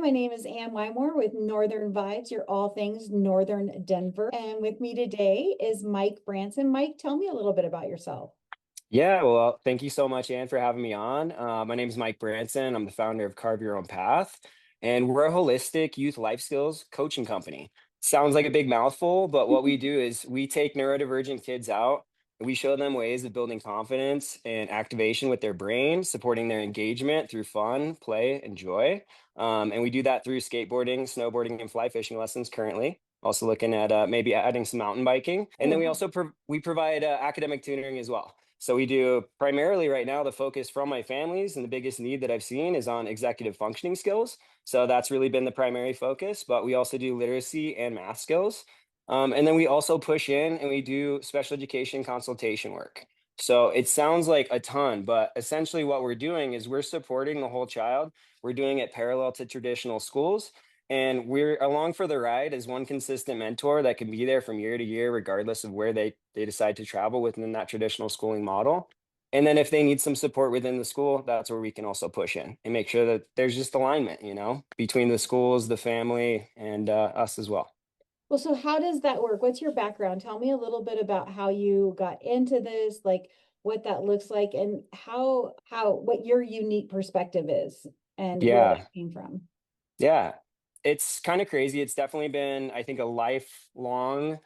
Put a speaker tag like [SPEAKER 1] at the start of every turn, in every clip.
[SPEAKER 1] my name is Ann Wymore with Northern Vibes, your all things Northern Denver. And with me today is Mike Branson. Mike, tell me a little bit about yourself.
[SPEAKER 2] Yeah, well, thank you so much, Ann, for having me on. My name is Mike Branson. I'm the founder of Carve Your Own Path, and we're a holistic youth life skills coaching company. Sounds like a big mouthful, but what we do is we take neurodivergent kids out and we show them ways of building confidence and activation with their brain, supporting their engagement through fun, play, and joy. And we do that through skateboarding, snowboarding, and fly fishing lessons currently. Also looking at maybe adding some mountain biking, and
[SPEAKER 1] Oh,
[SPEAKER 2] then we
[SPEAKER 1] wow.
[SPEAKER 2] also we provide academic tutoring as well. So we do primarily right now the focus from my families, and the biggest need that I've seen is on executive functioning skills. So that's really been the primary focus, but we also do literacy and math skills. And then we also push in and we do special education consultation work. So it sounds like a ton, but essentially what we're doing is we're supporting the whole child. We're doing it parallel to traditional schools. And we're along for the ride as one consistent mentor that can be there from year to year, regardless of where they decide to travel within that traditional schooling model. And then if they need some support within the school, that's where we can also push in and make sure that there's just alignment, between the schools, the family, and us as well.
[SPEAKER 1] Well, so how does that work? What's your background? Tell me a little bit about how you got into this, like what that looks like and what your unique perspective is and where that
[SPEAKER 2] Yeah.
[SPEAKER 1] came from.
[SPEAKER 2] Yeah. It's kind of crazy. It's definitely been, I think, a lifelong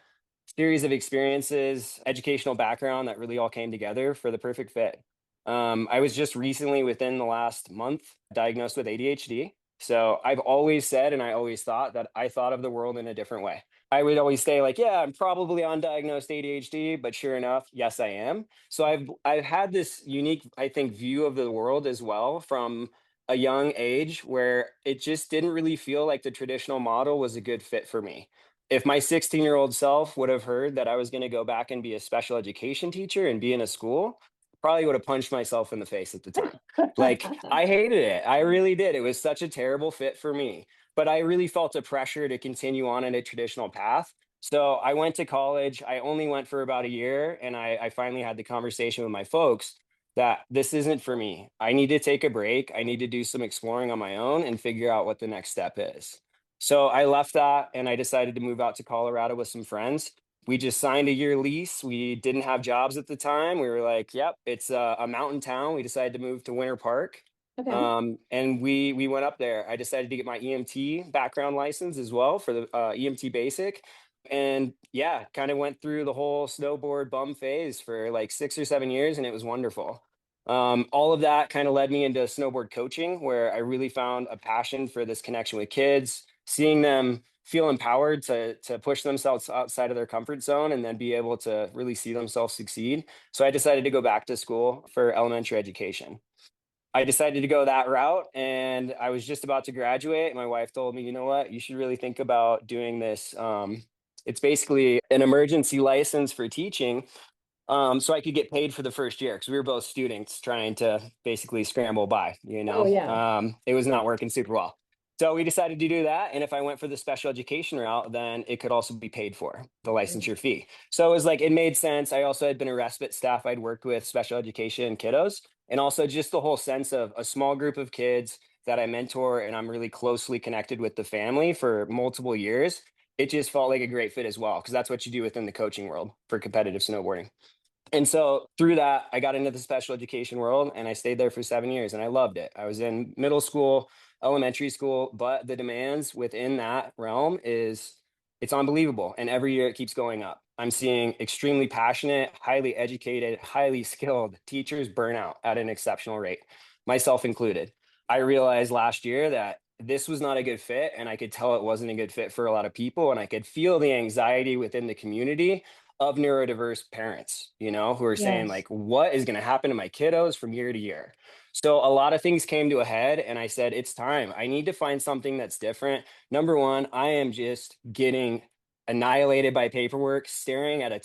[SPEAKER 2] series of experiences, educational background that really all came together for the perfect fit. I was just recently, within the last month, diagnosed with ADHD. So I've always said, and I always thought that I thought of the world in a different way. I would always say, like, yeah, I'm probably undiagnosed ADHD, but sure enough, yes, I am. So I've had this unique, I think, view of the world as well from a young age where it just didn't really feel like the traditional model was a good fit for me. If my 16-year-old self would have heard that I was going to go back and be a special education teacher and be in a school, probably would have punched myself in the face at the time. Like, I hated it. I really did. It was such a terrible fit for me. But I really felt a pressure to continue on in a traditional path. So I went to college. I only went for about a year, and I finally had the conversation with my folks that this isn't for me. I need to take a break. I need to do some exploring on my own and figure out what the next step is. So I left that and I decided to move out to Colorado with some friends. We just signed a year lease. We didn't have jobs at the time. We were like, "Yep, it's a mountain town." We decided to move to Winter Park,
[SPEAKER 1] Okay.
[SPEAKER 2] and we went up there. I decided to get my EMT background license as well for the EMT basic, and yeah, kind of went through the whole snowboard bum phase for like 6 or 7 years, and it was wonderful. All of that kind of led me into snowboard coaching, where I really found a passion for this connection with kids, seeing them feel empowered to push themselves outside of their comfort zone and then be able to really see themselves succeed. So I decided to go back to school for elementary education. I decided to go that route, and I was just about to graduate. My wife told me, "You know what? You should really think about doing this." It's basically an emergency license for teaching, so I could get paid for the first year because we were both students trying to basically scramble by.
[SPEAKER 1] Oh, yeah.
[SPEAKER 2] It was not working super well. So we decided to do that. And if I went for the special education route, then it could also be paid for, the licensure fee. So it was like, it made sense. I also had been a respite staff. I'd worked with special education kiddos, and also just the whole sense of a small group of kids that I mentor and I'm really closely connected with the family for multiple years. It just felt like a great fit as well, because that's what you do within the coaching world for competitive snowboarding. And so through that, I got into the special education world and I stayed there for 7 years and I loved it. I was in middle school, elementary school, but the demands within that realm it's unbelievable. And every year it keeps going up. I'm seeing extremely passionate, highly educated, highly skilled teachers burn out at an exceptional rate, myself included. I realized last year that this was not a good fit, and I could tell it wasn't a good fit for a lot of people. And I could feel the anxiety within the community of neurodiverse parents, who are saying,
[SPEAKER 1] Yes.
[SPEAKER 2] like, what is going to happen to my kiddos from year to year? So a lot of things came to a head, and I said, it's time. I need to find something that's different. Number one, I am just getting annihilated by paperwork, staring at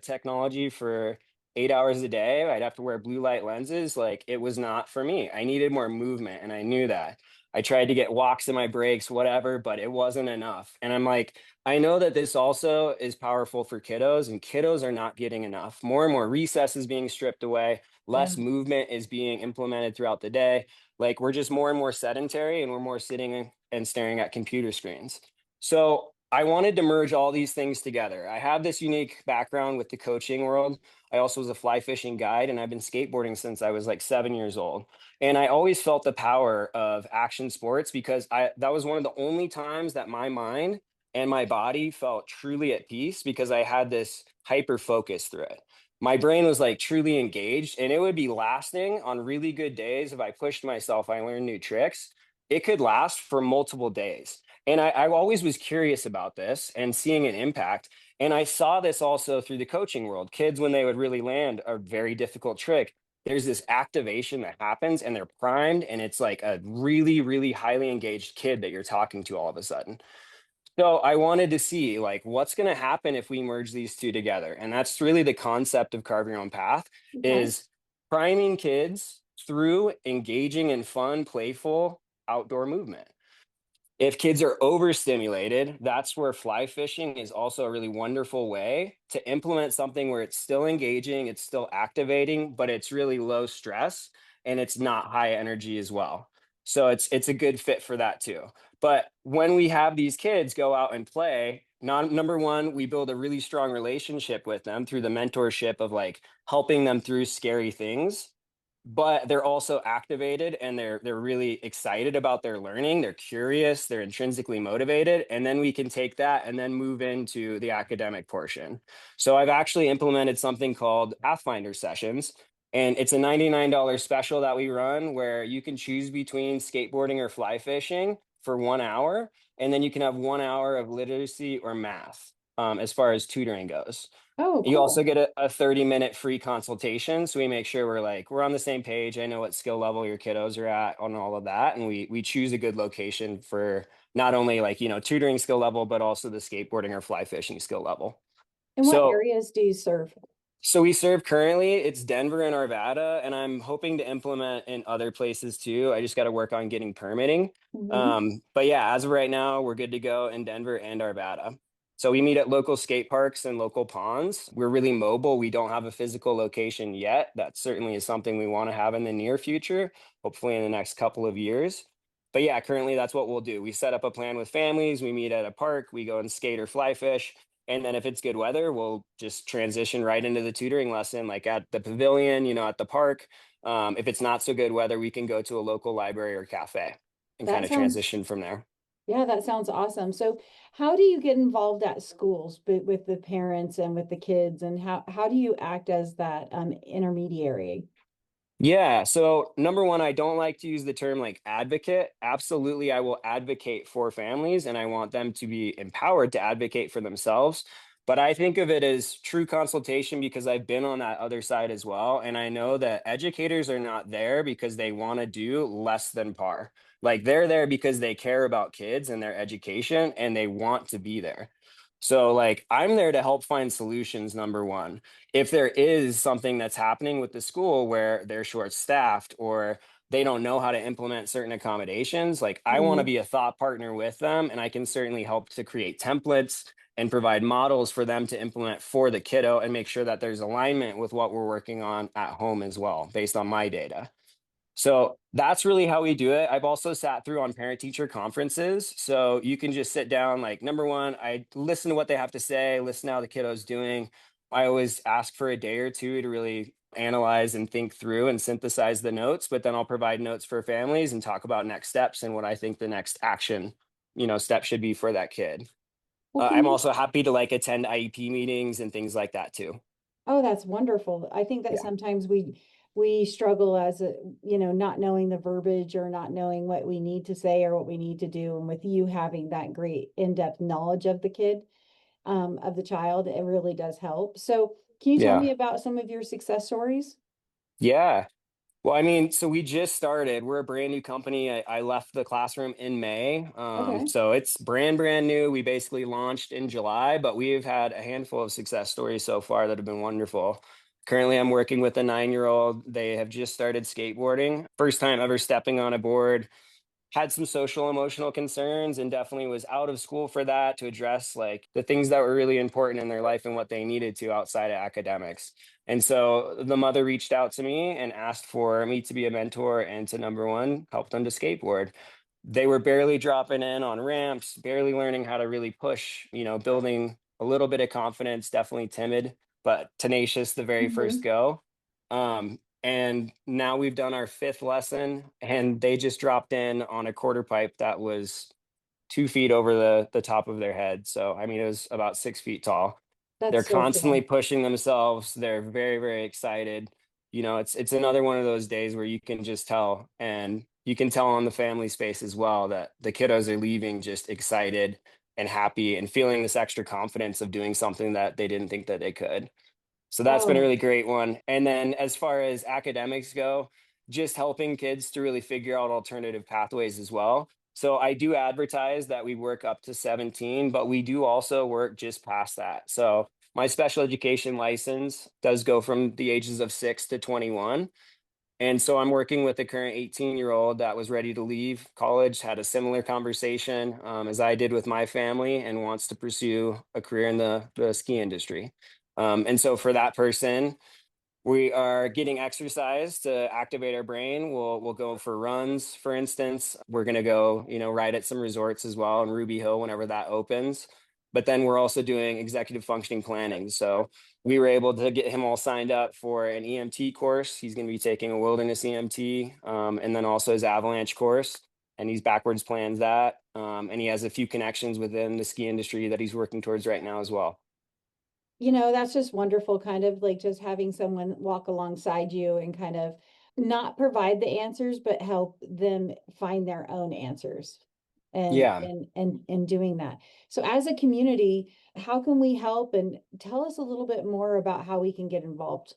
[SPEAKER 2] technology for 8 hours a day. I'd have to wear blue light lenses. Like it was not for me. I needed more movement and I knew that. I tried to get walks in my breaks, whatever, but it wasn't enough. And I'm like, I know that this also is powerful for kiddos, and kiddos are not getting enough. More and more recess is being stripped away,
[SPEAKER 1] Yeah.
[SPEAKER 2] less movement is being implemented throughout the day. Like we're just more and more sedentary and we're more sitting and staring at computer screens. So I wanted to merge all these things together. I have this unique background with the coaching world. I also was a fly fishing guide, and I've been skateboarding since I was like 7 years old. And I always felt the power of action sports because that was one of the only times that my mind and my body felt truly at peace because I had this hyper focus through it. My brain was like truly engaged, and it would be lasting on really good days. If I pushed myself, I learned new tricks. It could last for multiple days. And I always was curious about this and seeing an impact. And I saw this also through the coaching world. Kids, when they would really land a very difficult trick, there's this activation that happens and they're primed. And it's like a really, really highly engaged kid that you're talking to all of a sudden. So I wanted to see like what's going to happen if we merge these two together. And that's really the concept of Carve Your Own Path
[SPEAKER 1] Okay.
[SPEAKER 2] is priming kids through engaging in fun, playful outdoor movement. If kids are overstimulated, that's where fly fishing is also a really wonderful way to implement something where it's still engaging, it's still activating, but it's really low stress and it's not high energy as well. So it's a good fit for that too. But when we have these kids go out and play, number one, we build a really strong relationship with them through the mentorship of like helping them through scary things, but they're also activated and they're really excited about their learning, they're curious, they're intrinsically motivated, and then we can take that and then move into the academic portion. So I've actually implemented something called Pathfinder sessions, and it's a $99 special that we run where you can choose between skateboarding or fly fishing for 1 hour, and then you can have 1 hour of literacy or math, as far as tutoring goes.
[SPEAKER 1] Oh,
[SPEAKER 2] You also
[SPEAKER 1] cool.
[SPEAKER 2] get a 30-minute free consultation. So we make sure we're on the same page. I know what skill level your kiddos are at on all of that. And we choose a good location for not only like, tutoring skill level, but also the skateboarding or fly fishing skill level.
[SPEAKER 1] And what
[SPEAKER 2] So
[SPEAKER 1] areas do you serve?
[SPEAKER 2] so we serve currently, it's Denver and Arvada, and I'm hoping to implement in other places too. I just got to work on getting permitting.
[SPEAKER 1] Hmm.
[SPEAKER 2] But yeah, as of right now, we're good to go in Denver and Arvada. So we meet at local skate parks and local ponds. We're really mobile. We don't have a physical location yet. That certainly is something we want to have in the near future, hopefully in the next couple of years. But yeah, currently that's what we'll do. We set up a plan with families. We meet at a park. We go and skate or fly fish. And then if it's good weather, we'll just transition right into the tutoring lesson, like at the pavilion, at the park. If it's not so good weather, we can go to a local library or cafe and kind
[SPEAKER 1] That
[SPEAKER 2] of
[SPEAKER 1] sounds,
[SPEAKER 2] transition from there.
[SPEAKER 1] yeah, that sounds awesome. So how do you get involved at schools with the parents and with the kids, and how do you act as that intermediary?
[SPEAKER 2] Yeah. So, number one, I don't like to use the term like advocate. Absolutely, I will advocate for families and I want them to be empowered to advocate for themselves. But I think of it as true consultation because I've been on that other side as well. And I know that educators are not there because they want to do less than par. Like they're there because they care about kids and their education and they want to be there. So, like, I'm there to help find solutions, number one. If there is something that's happening with the school where they're short staffed or they don't know how to implement certain accommodations, like I want to
[SPEAKER 1] Mhm.
[SPEAKER 2] be a thought partner with them and I can certainly help to create templates and provide models for them to implement for the kiddo and make sure that there's alignment with what we're working on at home as well based on my data. So that's really how we do it. I've also sat through on parent teacher conferences. So you can just sit down, like, number one, I listen to what they have to say, listen to how the kiddo's doing. I always ask for a day or two to really analyze and think through and synthesize the notes, but then I'll provide notes for families and talk about next steps and what I think the next action, step should be for that kid.
[SPEAKER 1] Well, can
[SPEAKER 2] I'm
[SPEAKER 1] you
[SPEAKER 2] also happy to like attend IEP meetings and things like that too.
[SPEAKER 1] Oh, that's wonderful. I think that
[SPEAKER 2] Yeah.
[SPEAKER 1] sometimes we struggle as a, not knowing the verbiage or not knowing what we need to say or what we need to do. And with you having that great in-depth knowledge of the kid, of the child, it really does help. So can you tell
[SPEAKER 2] Yeah.
[SPEAKER 1] me about some of your success stories?
[SPEAKER 2] Yeah. Well, I mean, so we just started. We're a brand new company. I left the classroom in May.
[SPEAKER 1] Okay.
[SPEAKER 2] So it's brand new. We basically launched in July, but we've had a handful of success stories so far that have been wonderful. Currently, I'm working with a 9-year-old. They have just started skateboarding. First time ever stepping on a board. Had some social emotional concerns and definitely was out of school for that to address like the things that were really important in their life and what they needed to outside of academics. And so the mother reached out to me and asked for me to be a mentor and to number one, help them to skateboard. They were barely dropping in on ramps, barely learning how to really push, building a little bit of confidence, definitely timid, but tenacious the very first
[SPEAKER 1] Mhm.
[SPEAKER 2] go. And now we've done our fifth lesson, and they just dropped in on a quarter pipe that was 2 feet over the top of their head. So I mean, it was about 6 feet tall. They're
[SPEAKER 1] That's so
[SPEAKER 2] constantly
[SPEAKER 1] cool.
[SPEAKER 2] pushing themselves. They're very, very excited. It's another one of those days where you can just tell, and you can tell on the family's face as well that the kiddos are leaving just excited and happy and feeling this extra confidence of doing something that they didn't think that they could. So that's been a
[SPEAKER 1] Oh,
[SPEAKER 2] really great one. And then as far as academics go, just helping kids to really figure out alternative pathways as well. So I do advertise that we work up to 17, but we do also work just past that. So my special education license does go from the ages of 6 to 21. And so I'm working with a current 18-year-old that was ready to leave college, had a similar conversation as I did with my family, and wants to pursue a career in the ski industry. And so for that person, we are getting exercise to activate our brain. We'll go for runs, for instance. We're gonna go, ride at some resorts as well in Ruby Hill whenever that opens. But then we're also doing executive functioning planning. So we were able to get him all signed up for an EMT course. He's going to be taking a wilderness EMT, and then also his avalanche course. And he's backwards plans that. And he has a few connections within the ski industry that he's working towards right now as well.
[SPEAKER 1] that's just wonderful, kind of like just having someone walk alongside you and kind of not provide the answers, but help them find their own answers and
[SPEAKER 2] Yeah.
[SPEAKER 1] doing that. So as a community, how can we help, and tell us a little bit more about how we can get involved?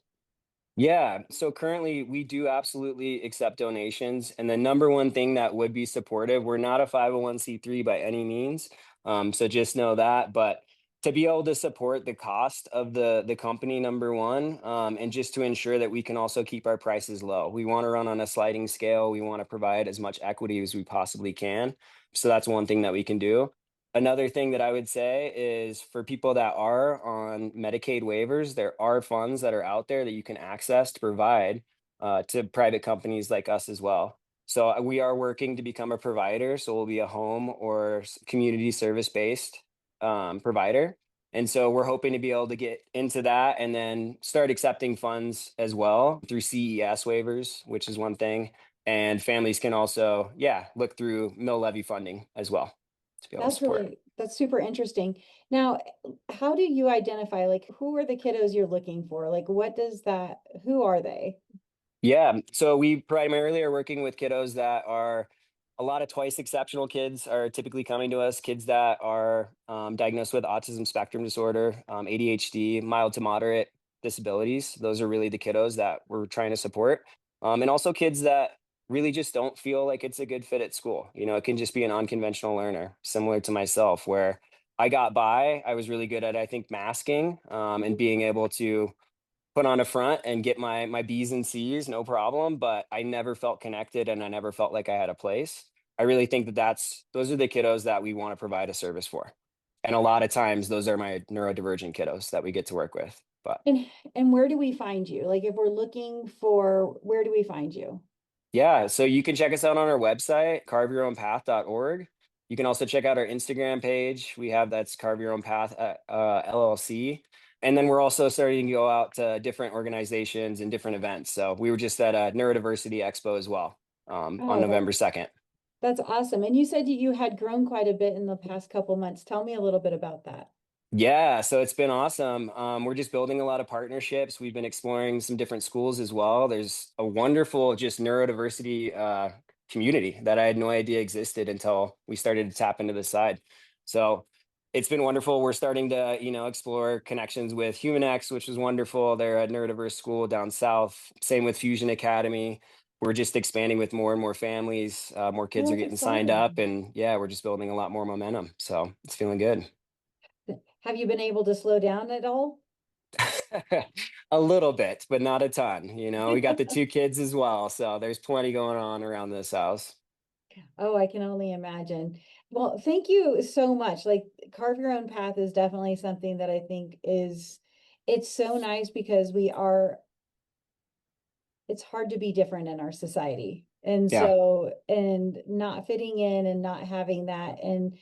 [SPEAKER 2] Yeah. So currently, we do absolutely accept donations. And the number one thing that would be supportive, we're not a 501(c)(3) by any means. So just know that. But to be able to support the cost of the company, number one, and just to ensure that we can also keep our prices low. We want to run on a sliding scale. We want to provide as much equity as we possibly can. So that's one thing that we can do. Another thing that I would say is for people that are on Medicaid waivers, there are funds that are out there that you can access to provide to private companies like us as well. So we are working to become a provider. So we'll be a home or community service based provider. And so we're hoping to be able to get into that and then start accepting funds as well through CES waivers, which is one thing. And families can also, yeah, look through mill levy funding as well to be able to support.
[SPEAKER 1] That's super interesting. Now, how do you identify, like, who are the kiddos you're looking for? Like, who are they?
[SPEAKER 2] Yeah, so we primarily are working with kiddos that are a lot of twice exceptional kids are typically coming to us, kids that are diagnosed with autism spectrum disorder, ADHD, mild to moderate disabilities. Those are really the kiddos that we're trying to support. And also kids that really just don't feel like it's a good fit at school. It can just be an unconventional learner, similar to myself, where I got by. I was really good at, I think, masking and
[SPEAKER 1] Mhm.
[SPEAKER 2] being able to put on a front and get my B's and C's, no problem. But I never felt connected and I never felt like I had a place. I really think that those are the kiddos that we want to provide a service for. And a lot of times those are my neurodivergent kiddos that we get to work with. But
[SPEAKER 1] And where do we find you? Like, if we're looking for, where do we find you?
[SPEAKER 2] yeah, so you can check us out on our website, carveyourownpath.org. You can also check out our Instagram page. We have that's Carve Your Own Path LLC. And then we're also starting to go out to different organizations and different events. So we were just at a Neurodiversity Expo as well on
[SPEAKER 1] Oh,
[SPEAKER 2] November 2nd.
[SPEAKER 1] that's awesome. And you said you had grown quite a bit in the past couple months. Tell me a little bit about that.
[SPEAKER 2] Yeah, so it's been awesome. We're just building a lot of partnerships. We've been exploring some different schools as well. There's a wonderful just neurodiversity community that I had no idea existed until we started to tap into this side. So it's been wonderful. We're starting to, explore connections with HumanX, which is wonderful. They're a neurodiverse school down south. Same with Fusion Academy. We're just expanding with more and more families. More
[SPEAKER 1] Oh,
[SPEAKER 2] kids are
[SPEAKER 1] that's
[SPEAKER 2] getting signed up,
[SPEAKER 1] exciting.
[SPEAKER 2] and yeah, we're just building a lot more momentum. So it's feeling good.
[SPEAKER 1] Have you been able to slow down at all?
[SPEAKER 2] A little bit, but not a ton. You know, we got the 2 kids as well, so there's plenty going on around this house.
[SPEAKER 1] Oh, I can only imagine. Well, thank you so much. Like, Carve Your Own Path is definitely something that I think is, it's so nice because it's hard to be different in our society. And
[SPEAKER 2] Yeah.
[SPEAKER 1] so, and not fitting in and not having that, and,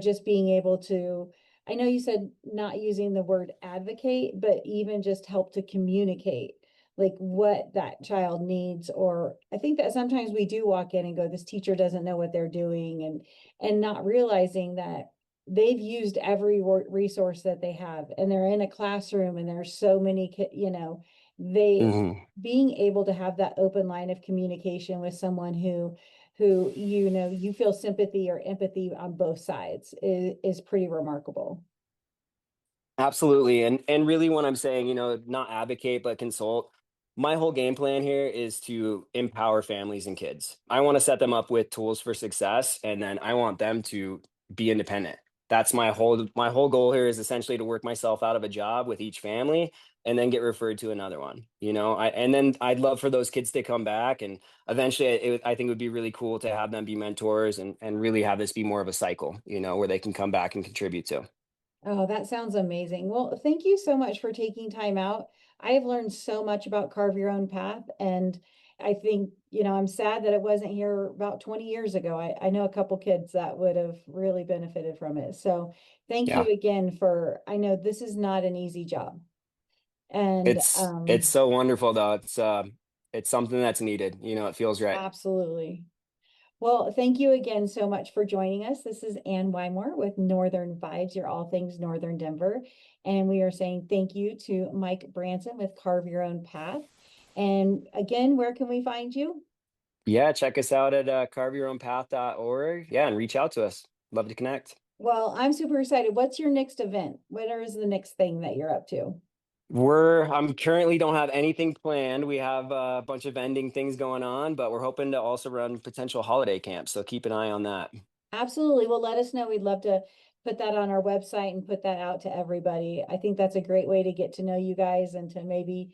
[SPEAKER 1] just being able to, I know you said not using the word advocate, but even just help to communicate like what that child needs. Or I think that sometimes we do walk in and go, this teacher doesn't know what they're doing, and not realizing that they've used every resource that they have, and they're in a classroom and there's so many they
[SPEAKER 2] Mhm.
[SPEAKER 1] being able to have that open line of communication with someone who you feel sympathy or empathy on both sides is pretty remarkable.
[SPEAKER 2] Absolutely. And really when I'm saying, not advocate but consult, my whole game plan here is to empower families and kids. I want to set them up with tools for success, and then I want them to be independent. That's my whole goal here is essentially to work myself out of a job with each family and then get referred to another one. And then I'd love for those kids to come back, and eventually I think it would be really cool to have them be mentors, and really have this be more of a cycle, where they can come back and contribute to.
[SPEAKER 1] Oh, that sounds amazing. Well, thank you so much for taking time out. I have learned so much about Carve Your Own Path, and I think, I'm sad that it wasn't here about 20 years ago. I know a couple kids that would have really benefited from it. So thank you
[SPEAKER 2] Yeah.
[SPEAKER 1] again I know this is not an easy job. And
[SPEAKER 2] It's so wonderful though. It's something that's needed. It feels right.
[SPEAKER 1] absolutely. Well, thank you again so much for joining us. This is Ann Wymore with Northern Vibes, your all things Northern Denver. And we are saying thank you to Mike Branson with Carve Your Own Path. And again, where can we find you?
[SPEAKER 2] Yeah, check us out at carveyourownpath.org. Yeah, and reach out to us. Love to connect.
[SPEAKER 1] Well, I'm super excited. What's your next event? What is the next thing that you're up to?
[SPEAKER 2] I'm currently don't have anything planned. We have a bunch of ending things going on, but we're hoping to also run potential holiday camps. So keep an eye on that.
[SPEAKER 1] Absolutely. Well, let us know. We'd love to put that on our website and put that out to everybody. I think that's a great way to get to know you guys and to maybe,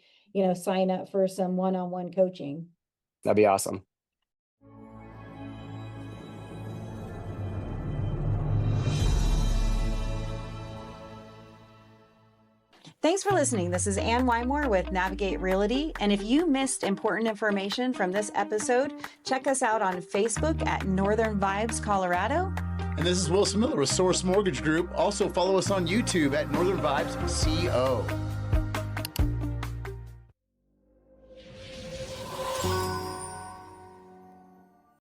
[SPEAKER 1] sign up for some one-on-one coaching.
[SPEAKER 2] That'd be awesome.
[SPEAKER 1] Thanks for listening. This is Ann Wymore with Navigate Realty. And if you missed important information from this episode, check us out on Facebook at Northern Vibes Colorado.
[SPEAKER 3] And this is Wilson Miller with Source Mortgage Group. Also follow us on YouTube at Northern Vibes CO.